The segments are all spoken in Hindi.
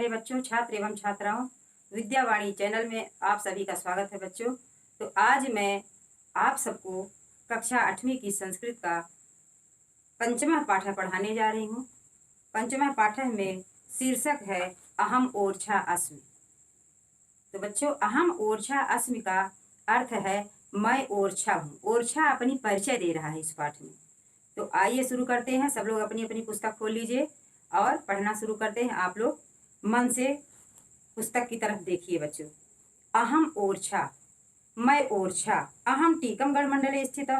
प्यारे बच्चों, छात्र एवं छात्राओं, विद्यावाणी चैनल में आप सभी का स्वागत है बच्चों। तो आज मैं आप सबको कक्षा 8वीं की संस्कृत का पंचमा पाठ पढ़ाने जा रही हूँ। पंचमा पाठ में शीर्षक है अहम ओरछा अस्मि। तो बच्चों, अहम ओरछा अस्मि का अर्थ है मैं ओरछा हूँ। ओरछा अपनी परिचय दे रहा है इस पाठ में। तो आइए शुरू करते हैं। सब लोग अपनी अपनी पुस्तक खोल लीजिए और पढ़ना शुरू करते हैं। आप लोग मन से पुस्तक की तरफ देखिए बच्चों। अहम ओरछा, मैं ओरछा, अहम टीकमगढ़ मंडले स्थित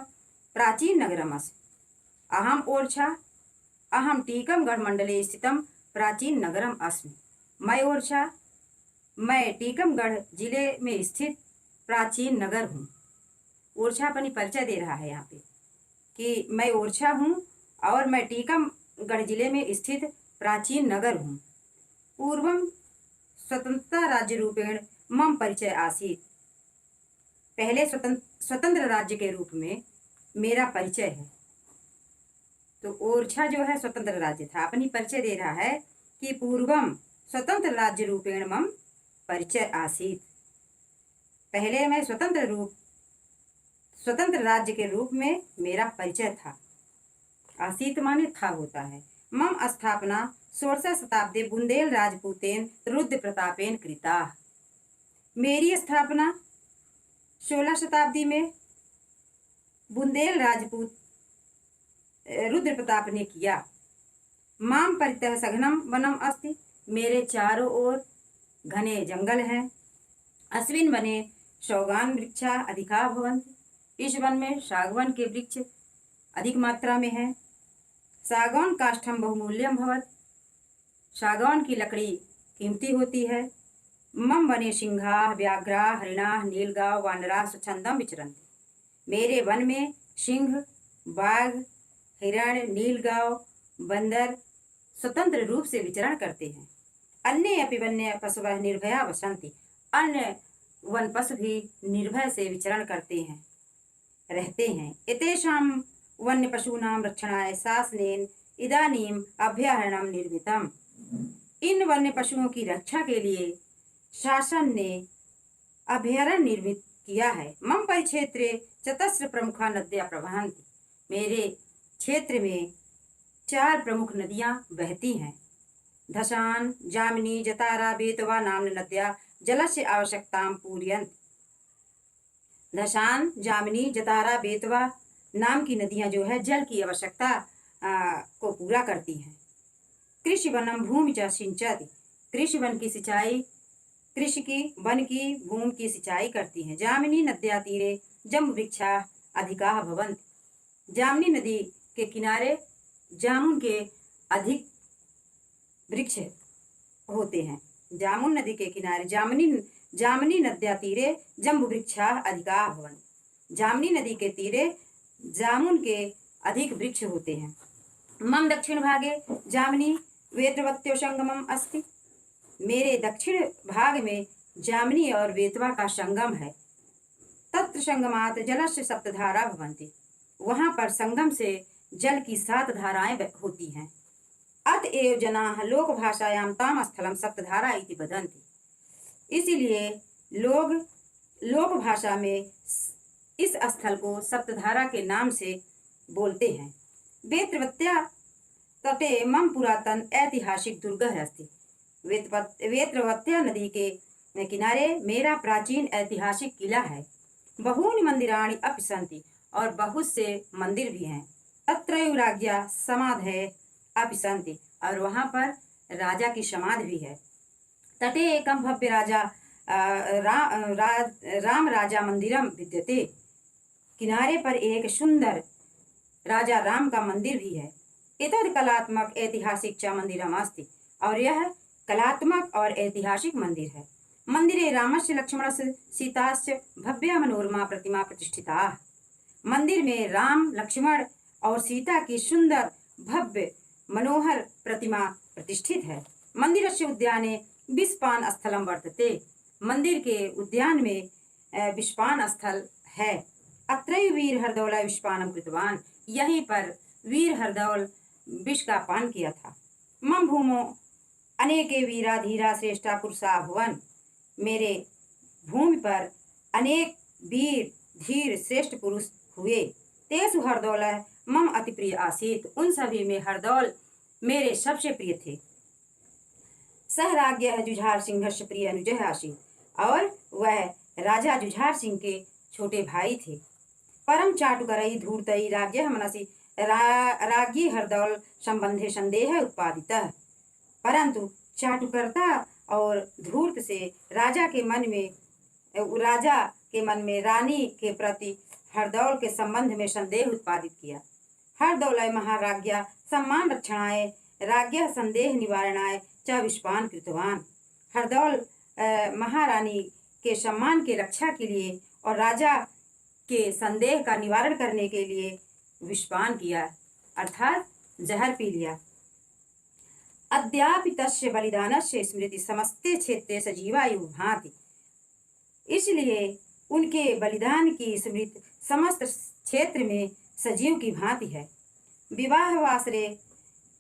प्राचीन नगरम अस्मि। अहम ओरछा, अहम टीकमगढ़ मंडले स्थितम प्राचीन नगरम अस्मि। मैं ओरछा, मैं टीकमगढ़ जिले में स्थित प्राचीन नगर हूँ। ओरछा अपनी परिचय दे रहा है यहाँ पे कि मैं ओरछा हूँ और मैं टीकमगढ़ जिले में स्थित प्राचीन नगर हूँ। पूर्वम स्वतंत्रता राज्य रूपेण मम परिचय आसीत। पहले स्वतंत्र राज्य के रूप में मेरा परिचय है। तो ओरछा जो है स्वतंत्र राज्य था। अपनी परिचय दे रहा है कि पूर्वम स्वतंत्र राज्य रूपेण मम परिचय आसीत। पहले मैं स्वतंत्र राज्य के रूप में मेरा परिचय था। आसीत माने था, होता है। मम स्थापना 16 शताब्दी बुंदेल राजपूतेन रुद्र प्रतापेन कृता। मेरी स्थापना 16 शताब्दी में बुंदेल राजपूत रुद्र प्रताप ने किया। माम परितः सघनम वनम अस्ति। मेरे चारों ओर घने जंगल हैं। अस्मिन् वने शौगान वृक्षा अधिका भवन्ति। इस वन में सागवन के वृक्ष अधिक मात्रा में है। सागौन काष्ठम बहुमूल्यम भवत। सागौन की लकड़ी कीमती होती है। मम वने सिंहा व्याघ्रा हरिणा नीलगांव वानरा स्वच्छंदम विचरन्ति। मेरे वन में सिंह, बाघ, हिरण, नीलगांव, बंदर स्वतंत्र रूप से विचरण करते हैं। अन्य अपि वन्य पशवः निर्भया वसन्ति। अन्य वन पशु भी निर्भय से विचरण करते हैं, रहते हैं। एतेषां वन्य पशूनां रक्षणाय शासनेन इदानीम अभयारण्यम निर्मितम। इन वन्य पशुओं की रक्षा के लिए शासन ने अभयारण्य निर्मित किया है। मम परिक्षेत्रे चतस्र प्रमुखा नद्या प्रवहन्ति। मेरे क्षेत्र में 4 प्रमुख नदियां बहती हैं। धसान, जामिनी, जतारा, बेतवा नाम्न नद्या जलस्य आवश्यकतां पूरयन्ति। धसान, जामिनी, जतारा, बेतवा नाम की नदियां जो है जल की आवश्यकता को पूरा करती हैं। कृषि वनम भूमि च सिंचति। कृषि वन की सिंचाई, कृषि की वन की भूमि की सिंचाई करती हैं। जामिनी नद्या तीरे जम्बू वृक्षा अधिका भवन्ति। जामिनी नदी के किनारे जामुन के अधिक वृक्ष होते हैं। जामुन नदी के किनारे जामिनी नद्या तीरे जम्बू वृक्षा अधिका भवन्ति। जामिनी नदी के तीरे जामुन के अधिक वृक्ष होते हैं। मम दक्षिण भागे जामिनी वेत्रवत्यो संगमम अस्ति। मेरे दक्षिण भाग में जामिनी और वेतवा का संगम है। तत्र संगमात जलस्य 7 धारा भवन्ति। वहां पर संगम से जल की 7 धाराएं होती हैं। अतएव जनाः लोक भाषायां ताम स्थलम सप्तधारा इति वदन्ति। इसीलिए लोग लोक भाषा में इस स्थल को सप्तधारा के नाम से बोलते हैं। वेत्रवत्या तटे मम पुरातन ऐतिहासिक दुर्गः अस्ति। वेत्रवत्या नदी के किनारे मेरा प्राचीन ऐतिहासिक किला है। बहूनि मंदिराणि अपि सन्ति। और बहुत से मंदिर भी हैं। तत्रैव राज्ञा समाधयः अपि सन्ति। और वहाँ पर राजा की समाधि भी है। तटे एकम भव्य राम राजा मंदिरम विद्यते। किनारे पर एक सुंदर राजा राम का मंदिर भी है। एतद् कलात्मक ऐतिहासिक च मंदिरम अस्ति। और यह कलात्मक और ऐतिहासिक मंदिर है। मंदिरे रामस्य लक्ष्मणस्य सीतास्य भव्य मनोरमा प्रतिमा प्रतिष्ठिता। मंदिर में राम, लक्ष्मण और सीता की सुंदर भव्य मनोहर प्रतिमा प्रतिष्ठित है। मंदिरस्य उद्याने विष्पान स्थलम वर्तते। मंदिर के उद्यान में विष्पान स्थल है। अत्रैव वीर हरदौल विष्पानम कृतवान। यहीं पर वीर हरदौल विष का पान किया था। मम भूमो अनेके वीरा धीरा श्रेष्ठा पुरुषा भुवन। मेरे भूमि पर अनेक वीर धीर श्रेष्ठ पुरुष हुए। तेसु हरदौल मम अति प्रिय आसीत। उन सभी में हरदौल मेरे सबसे प्रिय थे। सह राज्ञ जुझार सिंह प्रिय अनुज आसीत। और वह राजा जुझार सिंह के छोटे भाई थे। परम चाटुकरई धूर्तई राज्य मनसी राज्ञी हरदौल संबंधे संदेह उत्पादित। परंतु चाटुकरता और धूर्त से राजा के मन में रानी के प्रति हरदौल के संबंध में संदेह उत्पादित किया। हरदौल महाराज्ञा सम्मान रक्षणाय राज्ञ संदेह निवारणाय च विष्पान कृतवान। हरदौल महारानी के सम्मान के रक्षा के लिए और राजा के संदेह का निवारण करने के लिए विषपान किया, अर्थात जहर पी लिया। अद्यापि तस्य बलिदानस्य स्मृति समस्ते क्षेत्रे सजीवायु भांति। इसलिए उनके बलिदान की स्मृति समस्त क्षेत्र में सजीव की भांति है। विवाह वासरे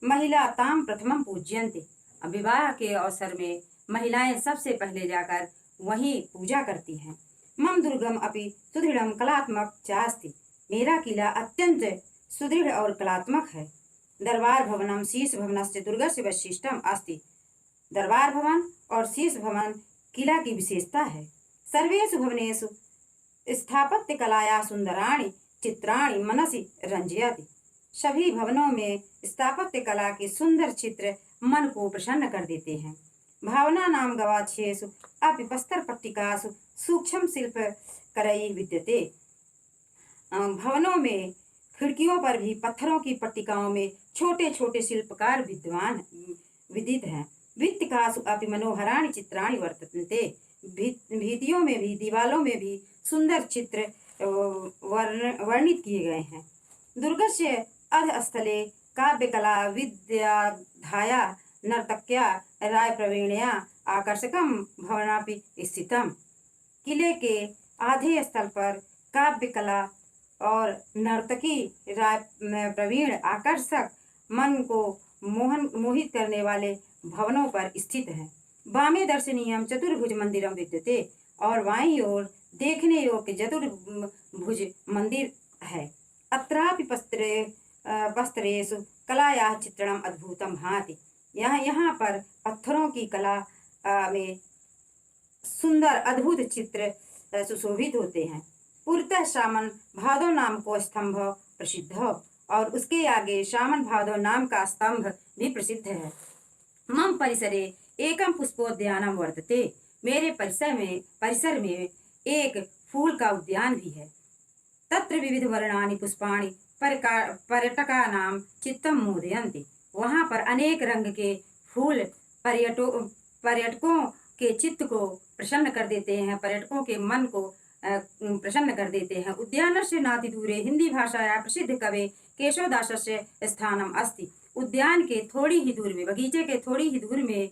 महिला ताम प्रथमम पूज्यन्ते। विवाह के अवसर में महिलाएं सबसे पहले जाकर वहीं पूजा करती हैं। मम दुर्गम अपि सुदृढ़ कलात्मक चास्ति। मेरा किला अत्यंत सुदृढ़ और कलात्मक है। दरबार भवनम शीश भवनस्य दुर्गस्य वैशिष्ट्यम अस्ति। दरबार भवन और शीश भवन किला की विशेषता है। सर्वेषु भवनेषु स्थापत्य कलाया सुंदराणि चित्राणि मनसि रंजयति। सभी भवनों में स्थापत्य कला के सुंदर चित्र मन को प्रसन्न कर देते हैं। भावना नाम गवाक्षेषु अपि प्रस्तर पट्टिकासु सूक्ष्म शिल्प करई विद्यते। भवनों में खिड़कियों पर भी पत्थरों की पट्टिकाओं में छोटे छोटे शिल्पकार विदित हैं। भित्तिकासु अपि मनोहराणि चित्राणि वर्तन्ते। भित्तियों में भी दीवालों में भी सुंदर चित्र वर्णित किए गए हैं। दुर्गस्य अधस्थले काव्यकला विद्याधाया नर्तक्या राय प्रवीणया आकर्षकम भवनापि स्थितम। किले के आधे स्थल पर काव्य कला और नर्तकी राय प्रवीण आकर्षक मन को मोहित करने वाले भवनों पर स्थित है। वामे दर्शनीयम चतुर्भुज मंदिरम विद्यते। और वाईं ओर देखने योग्य चतुर्भुज मंदिर है। अत्रापि पस्त्रेषु कलायाः चित्रणम अद्भुतम भाति। यहाँ पर पत्थरों की कला में सुंदर अद्भुत चित्र सुशोभित होते हैं। पुरतः सामन भादो नाम को स्तंभ प्रसिद्ध और उसके आगे सामन भादो नाम का स्तंभ भी प्रसिद्ध है। मम परिसरे एकम पुष्पोद्यानम वर्तते। मेरे परिसर में एक फूल का उद्यान भी है। तत्र विविध वर्णानि पुष्पाणि पर्यटकानां चित्तम मोदयन्ति। वहाँ पर अनेक रंग के फूल पर्यटकों के चित्त को प्रसन्न कर देते हैं, पर्यटकों के मन को प्रसन्न कर देते हैं। उद्यानस्य नातिदूरे हिंदी भाषाया प्रसिद्ध कवि केशवदासस्य स्थानम अस्ति। उद्यान के थोड़ी ही दूर में, बगीचे के थोड़ी ही दूर में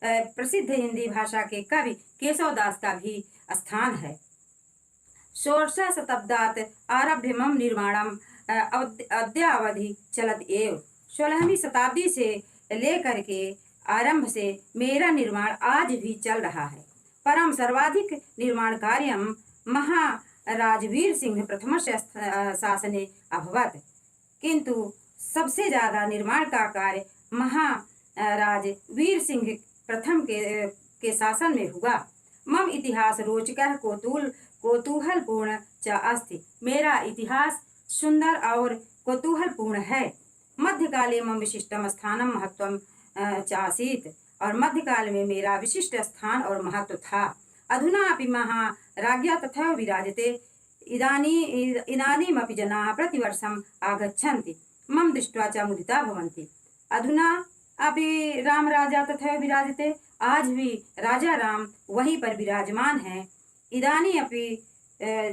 प्रसिद्ध हिंदी भाषा के कवि केशवदास का भी स्थान है। षोडश शताब्दात् आरभ्य मम निर्माणम अद्यावधि चलत एव। 16वीं शताब्दी से लेकर के आरंभ से मेरा निर्माण आज भी चल रहा है। परम सर्वाधिक निर्माण कार्यम महाराज वीर सिंह प्रथमस्य शासने अभवत। किंतु सबसे ज्यादा निर्माण का कार्य महाराज वीर सिंह प्रथम के शासन में हुआ। मम इतिहास रोचकः कौतूहलपूर्ण च अस्ति। मेरा इतिहास सुंदर और कौतूहलपूर्ण है। मध्यकाले मम विशिष्टम स्थानम महत्वम चासीत। और मध्यकाल में मेरा विशिष्ट स्थान और महत्व था। अधुना अपि महाराज्ञा तथा विराजते। इदानीमपि जनाः प्रतिवर्षम् आगच्छन्ति मम दृष्ट्वा च मुदिता भवन्ति। अधुना अपि राम राजा तथा विराजते। आज भी राजा राम वहीं पर विराजमान हैं। इदानीं अपि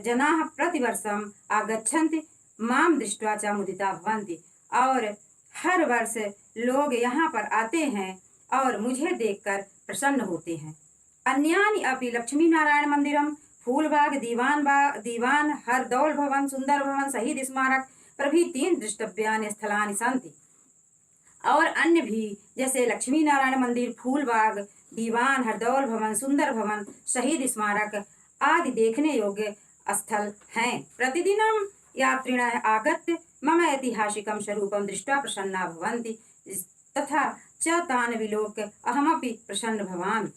जनाः प्रतिवर्षम् आगच्छन्ति माम दृष्ट्वा च मुदिता भवन्ति। और हर वर्ष लोग यहाँ पर आते हैं और मुझे देखकर प्रसन्न होते हैं। अन्यानि अपि लक्ष्मी नारायण मंदिरम, फूलबाग, दीवान, हरदौल भवन, सुंदर भवन, शहीद स्मारक प्रभृति 3 द्रष्टव्यानि स्थलानि सन्ति। और अन्य भी जैसे लक्ष्मी नारायण मंदिर, फूलबाग, दीवान, हरदौल भवन, सुंदर भवन, शहीद स्मारक आदि देखने योग्य स्थल हैं। प्रतिदिनं यात्रिणः आगत्य मम ऐतिहासिकं स्वरूपं दृष्ट्वा प्रसन्ना भवन्ति तथा च तान् विलोक्य अहमपि प्रसन्न भवामि।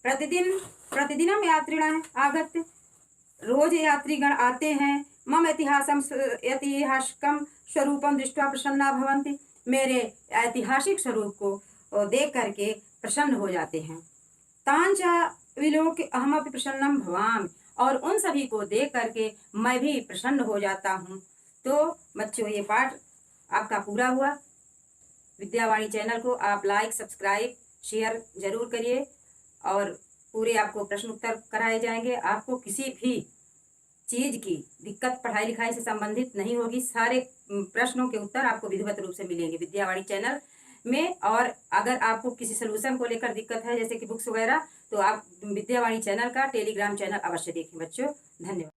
प्रतिदिनं यात्रिणः आगत्य, रोज यात्रीगण आते हैं। मम ऐतिहासिकं स्वरूपम दृष्ट्वा प्रसन्ना भवन्ति, मेरे ऐतिहासिक स्वरूप को देख करके प्रसन्न हो जाते हैं। तांच विलोक अहमपि प्रसन्नम भवामि, और उन सभी को देख करके मैं भी प्रसन्न हो जाता हूँ। तो बच्चों, ये पाठ आपका पूरा हुआ। विद्यावाणी चैनल को आप लाइक, सब्सक्राइब, शेयर जरूर करिए और पूरे आपको प्रश्न उत्तर कराए जाएंगे। आपको किसी भी चीज की दिक्कत पढ़ाई लिखाई से संबंधित नहीं होगी। सारे प्रश्नों के उत्तर आपको विधिवत रूप से मिलेंगे विद्यावाणी चैनल में। और अगर आपको किसी सोल्यूशन को लेकर दिक्कत है, जैसे कि बुक्स वगैरह, तो आप विद्यावाणी चैनल का टेलीग्राम चैनल अवश्य देखें बच्चों। धन्यवाद।